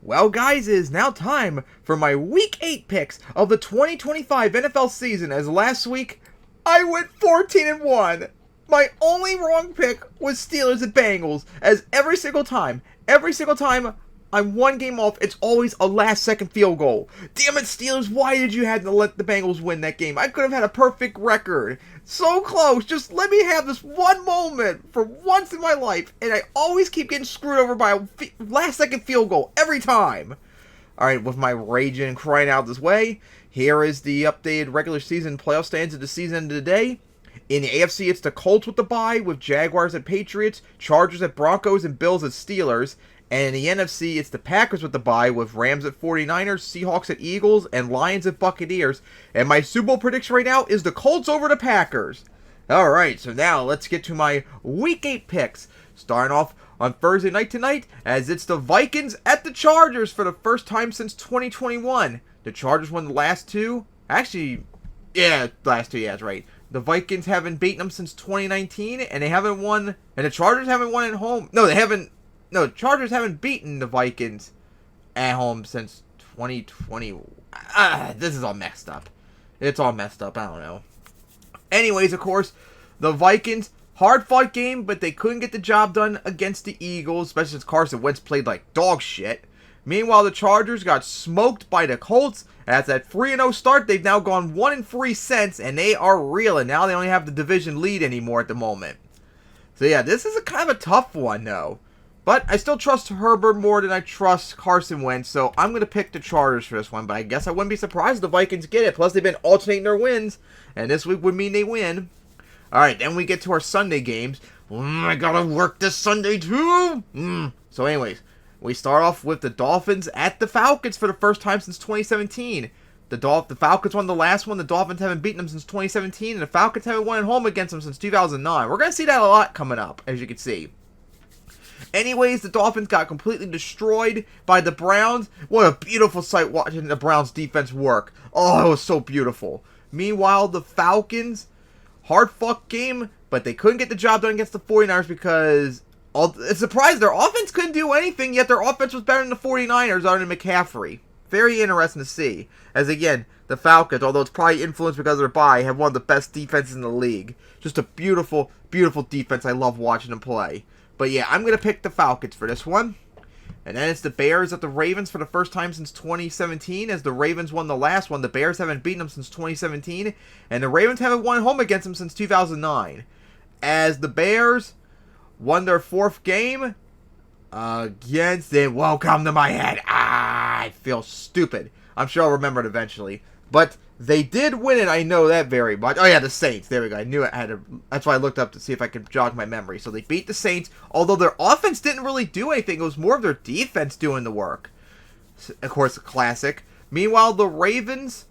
Well, guys, it is now time for my Week 8 picks of the 2025 NFL season, as last week, I went 14-1. My only wrong pick was Steelers and Bengals, as every single time, I'm one game off, it's always a last-second field goal. Damn it, Steelers, why did you have to let the Bengals win that game? I could have had a perfect record. So close, just let me have this one moment for once in my life, and I always keep getting screwed over by a last-second field goal every time. Alright, with my raging and crying out this way, here is the updated regular season playoff stands of the season end of the day. In the AFC, it's the Colts with the bye, with Jaguars at Patriots, Chargers at Broncos, and Bills at Steelers. And in the NFC, it's the Packers with the bye, with Rams at 49ers, Seahawks at Eagles, and Lions at Buccaneers. And my Super Bowl prediction right now is the Colts over the Packers. Alright, so now let's get to my Week 8 picks. Starting off on Thursday night tonight, as it's the Vikings at the Chargers for the first time since 2021. The Chargers won the last two. Actually, yeah, last two, yeah, that's right. The Vikings haven't beaten them since 2019, and they haven't won, and the Chargers haven't won at home. No, the Chargers haven't beaten the Vikings at home since 2020. This is all messed up. It's all messed up, I don't know. Anyways, of course, the Vikings, hard-fought game, but they couldn't get the job done against the Eagles, especially since Carson Wentz played like dog shit. Meanwhile, the Chargers got smoked by the Colts. As that 3-0 start, they've now gone 1-3 since, and they are reeling. Now they don't have the division lead anymore at the moment. So yeah, this is a kind of a tough one, though. But I still trust Herbert more than I trust Carson Wentz, so I'm going to pick the Chargers for this one. But I guess I wouldn't be surprised if the Vikings get it. Plus, they've been alternating their wins, and this week would mean they win. Alright, then we get to our Sunday games. I gotta work this Sunday, too! So anyways, we start off with the Dolphins at the Falcons for the first time since 2017. The Falcons won the last one. The Dolphins haven't beaten them since 2017, and the Falcons haven't won at home against them since 2009. We're going to see that a lot coming up, as you can see. Anyways, the Dolphins got completely destroyed by the Browns. What a beautiful sight watching the Browns defense work. Oh, it was so beautiful. Meanwhile, the Falcons, hard-fought game, but they couldn't get the job done against the 49ers because it's surprised their offense couldn't do anything, yet their offense was better than the 49ers other than McCaffrey. Very interesting to see. As again, the Falcons, although it's probably influenced because of their bye, have one of the best defenses in the league. Just a beautiful, beautiful defense. I love watching them play. But yeah, I'm going to pick the Falcons for this one. And then it's the Bears at the Ravens for the first time since 2017. As the Ravens won the last one, the Bears haven't beaten them since 2017. And the Ravens haven't won home against them since 2009. As the Bears won their fourth game against it. Welcome to my head. I feel stupid. I'm sure I'll remember it eventually. But they did win it, I know that very much. Oh yeah, the Saints. There we go. I knew I had to. That's why I looked up to see if I could jog my memory. So they beat the Saints, although their offense didn't really do anything. It was more of their defense doing the work. Of course, a classic. Meanwhile, the Ravens,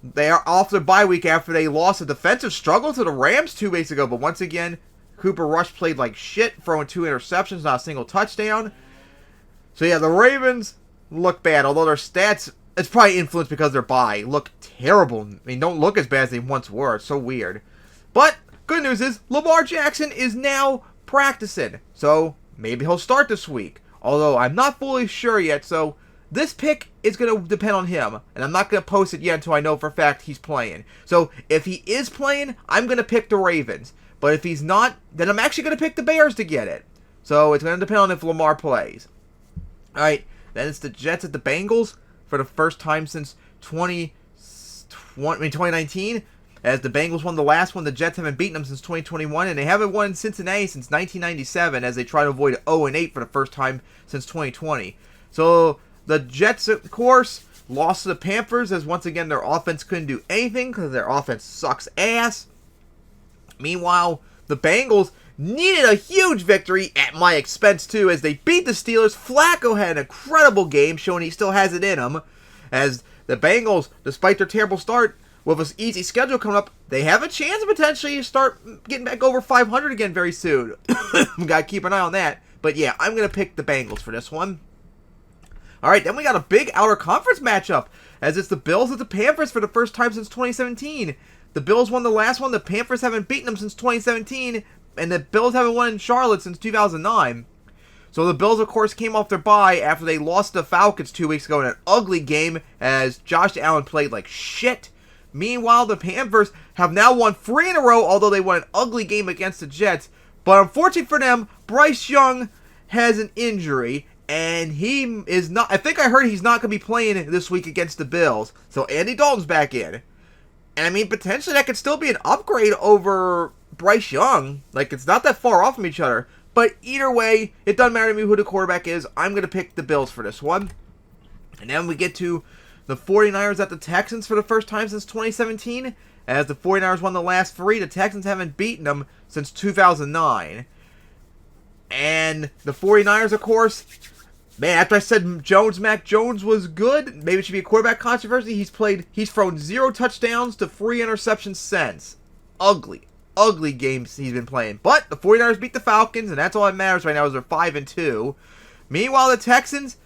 they are off their bye week after they lost a defensive struggle to the Rams 2 weeks ago. But once again, Cooper Rush played like shit, throwing 2 interceptions, not a single touchdown. So yeah, the Ravens look bad, although their stats, it's probably influenced because they're bye, look terrible. I mean, don't look as bad as they once were. It's so weird. But good news is Lamar Jackson is now practicing, so maybe he'll start this week. Although I'm not fully sure yet, so this pick is going to depend on him, and I'm not going to post it yet until I know for a fact he's playing. So if he is playing, I'm going to pick the Ravens. But if he's not, then I'm actually going to pick the Bears to get it. So it's going to depend on if Lamar plays. Alright, then it's the Jets at the Bengals for the first time since 2019. As the Bengals won the last one, the Jets haven't beaten them since 2021, and they haven't won Cincinnati since 1997 as they try to avoid 0-8 for the first time since 2020. So the Jets, of course, lost to the Panthers as once again their offense couldn't do anything because their offense sucks ass. Meanwhile, the Bengals needed a huge victory at my expense too, as they beat the Steelers. Flacco had an incredible game, showing he still has it in him. As the Bengals, despite their terrible start, with an easy schedule coming up, they have a chance to potentially start getting back over 500 again very soon. Gotta keep an eye on that. But yeah, I'm gonna pick the Bengals for this one. Alright, then we got a big outer conference matchup, as it's the Bills at the Panthers for the first time since 2017. The Bills won the last one, the Panthers haven't beaten them since 2017, and the Bills haven't won in Charlotte since 2009. So the Bills, of course, came off their bye after they lost the Falcons 2 weeks ago in an ugly game as Josh Allen played like shit. Meanwhile, the Panthers have now won 3 in a row, although they won an ugly game against the Jets. But unfortunately for them, Bryce Young has an injury, and he is not. I think I heard he's not going to be playing this week against the Bills. So Andy Dalton's back in. And I mean, potentially that could still be an upgrade over Bryce Young. Like, it's not that far off from each other. But either way, it doesn't matter to me who the quarterback is. I'm going to pick the Bills for this one. And then we get to the 49ers at the Texans for the first time since 2017. As the 49ers won the last 3, the Texans haven't beaten them since 2009. And the 49ers, of course, man, after I said Mac Jones was good, maybe it should be a quarterback controversy. He's thrown 0 touchdowns to 3 interceptions since. Ugly games he's been playing. But the 49ers beat the Falcons, and that's all that matters right now is they're 5-2. Meanwhile, the Texans,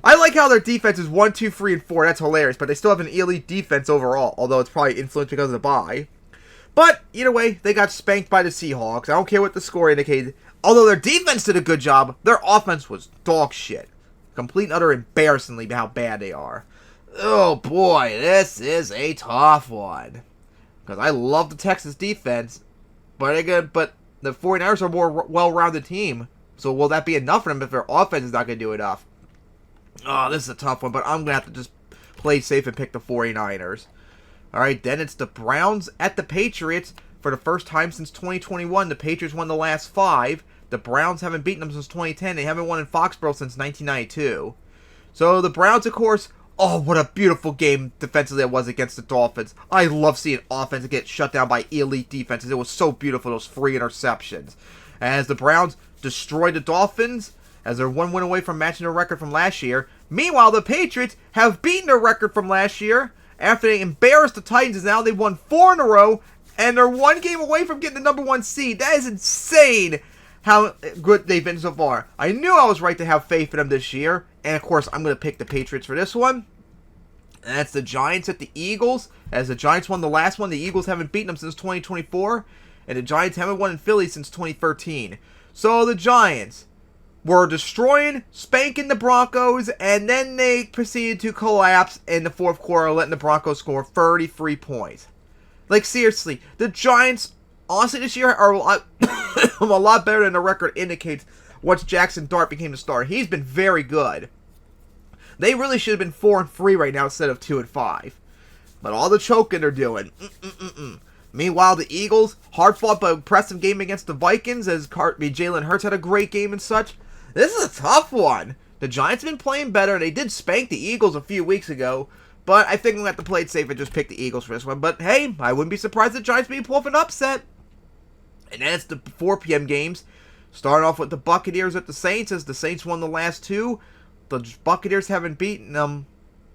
I like how their defense is 1, 2, 3, and 4. That's hilarious, but they still have an elite defense overall, although it's probably influenced because of the bye. But either way, they got spanked by the Seahawks. I don't care what the score indicated. Although their defense did a good job, their offense was dog shit. Complete and utter embarrassingly how bad they are. Oh boy, this is a tough one. Because I love the Texas defense, but the 49ers are a more well-rounded team. So will that be enough for them if their offense is not going to do enough? Oh, this is a tough one, but I'm going to have to just play safe and pick the 49ers. Alright, then it's the Browns at the Patriots. For the first time since 2021, the Patriots won the last 5. The Browns haven't beaten them since 2010. They haven't won in Foxborough since 1992. So the Browns, of course, oh, what a beautiful game defensively that was against the Dolphins. I love seeing offense get shut down by elite defenses. It was so beautiful, those 3 interceptions. As the Browns destroyed the Dolphins, as they're 1 win away from matching their record from last year. Meanwhile, the Patriots have beaten their record from last year after they embarrassed the Titans, and now they've won 4 in a row, and they're 1 game away from getting the number 1 seed. That is insane how good they've been so far. I knew I was right to have faith in them this year, and of course, I'm going to pick the Patriots for this one. And that's the Giants at the Eagles. As the Giants won the last one, the Eagles haven't beaten them since 2024, and the Giants haven't won in Philly since 2013. So the Giants were spanking the Broncos, and then they proceeded to collapse in the 4th quarter, letting the Broncos score 33 points. Like, seriously, the Giants, honestly, this year are a lot better than the record indicates once Jackson Dart became the star. He's been very good. They really should have been 4-3 right now instead of 2-5. But all the choking they're doing. Meanwhile, the Eagles, hard-fought but impressive game against the Vikings as Jalen Hurts had a great game and such. This is a tough one. The Giants have been playing better. They did spank the Eagles a few weeks ago. But I think we'll have to play it safe and just pick the Eagles for this one. But hey, I wouldn't be surprised if the Giants maybe pull off an upset. And then it's the 4 p.m. games. Starting off with the Buccaneers at the Saints, as the Saints won the last 2. The Buccaneers haven't beaten them.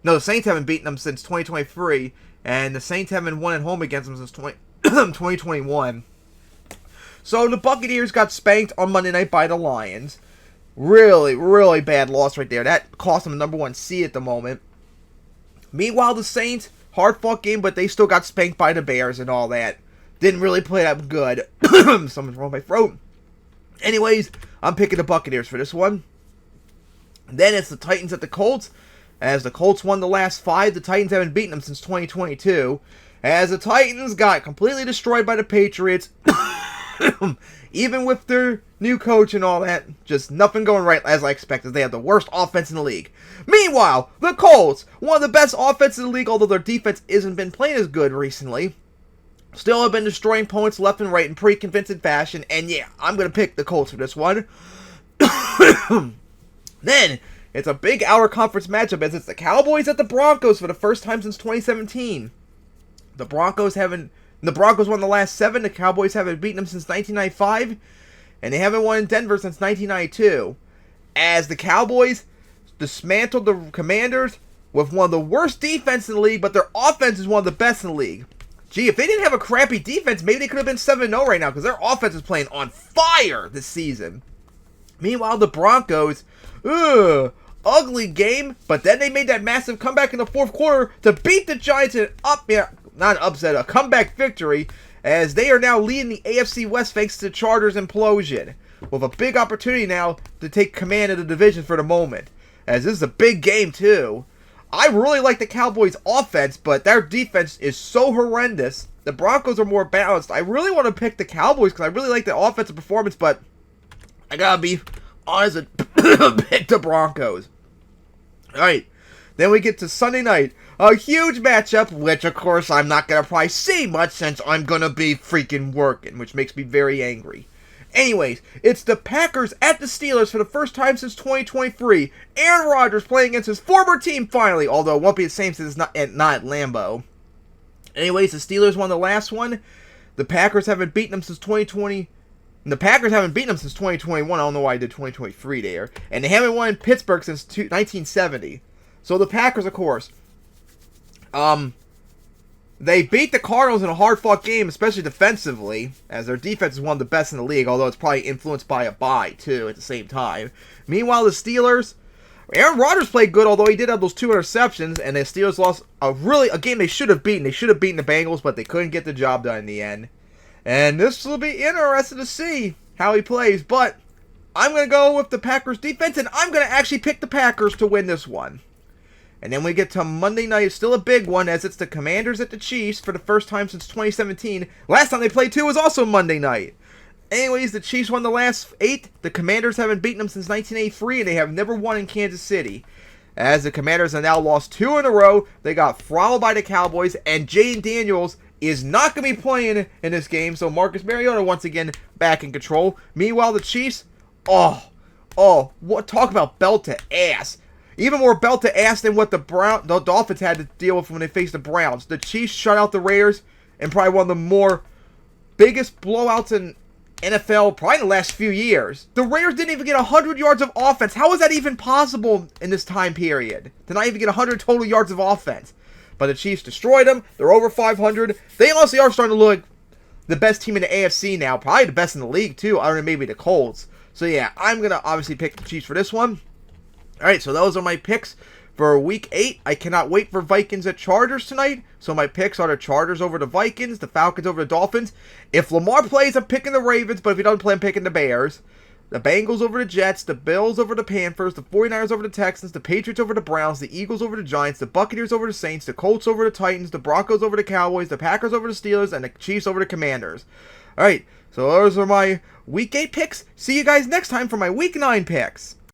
No, the Saints haven't beaten them since 2023. And the Saints haven't won at home against them since 2021. So the Buccaneers got spanked on Monday night by the Lions. Really, really bad loss right there. That cost them the number 1 seed at the moment. Meanwhile, the Saints, hard-fought game, but they still got spanked by the Bears and all that. Didn't really play that good. Something's wrong with my throat. Anyways, I'm picking the Buccaneers for this one. Then it's the Titans at the Colts. As the Colts won the last 5, the Titans haven't beaten them since 2022. As the Titans got completely destroyed by the Patriots. Even with their new coach and all that, just nothing going right as I expected. They have the worst offense in the league. Meanwhile, the Colts, one of the best offenses in the league, although their defense hasn't been playing as good recently, still have been destroying opponents left and right in pretty convincing fashion. And yeah, I'm going to pick the Colts for this one. Then, it's a big outer conference matchup as it's the Cowboys at the Broncos for the first time since 2017. The Broncos won the last 7. The Cowboys haven't beaten them since 1995. And they haven't won in Denver since 1992. As the Cowboys dismantled the Commanders with one of the worst defenses in the league, but their offense is one of the best in the league. Gee, if they didn't have a crappy defense, maybe they could have been 7-0 right now because their offense is playing on fire this season. Meanwhile, the Broncos, ugly game, but then they made that massive comeback in the 4th quarter to beat the Giants in a comeback victory, as they are now leading the AFC West thanks to the Chargers' implosion. with a big opportunity now to take command of the division for the moment, as this is a big game too. I really like the Cowboys' offense, but their defense is so horrendous. The Broncos are more balanced. I really want to pick the Cowboys because I really like the offensive performance, but I gotta be honest and pick the Broncos. Alright, then we get to Sunday night. A huge matchup, which of course I'm not gonna probably see much since I'm gonna be freaking working, which makes me very angry. Anyways, it's the Packers at the Steelers for the first time since 2023. Aaron Rodgers playing against his former team finally, although it won't be the same since it's not at Lambeau. Anyways, the Steelers won the last one. The Packers haven't beaten them since 2020. The Packers haven't beaten them since 2021. I don't know why I did 2023 there. And they haven't won in Pittsburgh since 1970. So the Packers, of course, they beat the Cardinals in a hard-fought game, especially defensively, as their defense is one of the best in the league, although it's probably influenced by a bye, too, at the same time. Meanwhile, the Steelers, Aaron Rodgers played good, although he did have those 2 interceptions, and the Steelers lost a game they should have beaten. They should have beaten the Bengals, but they couldn't get the job done in the end. And this will be interesting to see how he plays, but I'm going to go with the Packers defense, and I'm going to actually pick the Packers to win this one. And then we get to Monday night. It's still a big one, as it's the Commanders at the Chiefs for the first time since 2017. Last time they played, too, was also Monday night. Anyways, the Chiefs won the last 8. The Commanders haven't beaten them since 1983, and they have never won in Kansas City. As the Commanders have now lost 2 in a row, they got throttled by the Cowboys, and Jayden Daniels is not going to be playing in this game, so Marcus Mariota once again back in control. Meanwhile, the Chiefs, what talk about belt to ass. Even more belt to ass than what the Dolphins had to deal with when they faced the Browns. The Chiefs shut out the Raiders in probably one of the more biggest blowouts in NFL probably in the last few years. The Raiders didn't even get 100 yards of offense. How is that even possible in this time period? To not even get 100 total yards of offense. But the Chiefs destroyed them. They're over 500. They honestly are starting to look like the best team in the AFC now. Probably the best in the league too. I don't know, maybe the Colts. So yeah, I'm going to obviously pick the Chiefs for this one. Alright, so those are my picks for Week 8. I cannot wait for Vikings at Chargers tonight. So my picks are the Chargers over the Vikings, the Falcons over the Dolphins. If Lamar plays, I'm picking the Ravens, but if he doesn't play, I'm picking the Bears. The Bengals over the Jets, the Bills over the Panthers, the 49ers over the Texans, the Patriots over the Browns, the Eagles over the Giants, the Buccaneers over the Saints, the Colts over the Titans, the Broncos over the Cowboys, the Packers over the Steelers, and the Chiefs over the Commanders. Alright, so those are my Week 8 picks. See you guys next time for my Week 9 picks.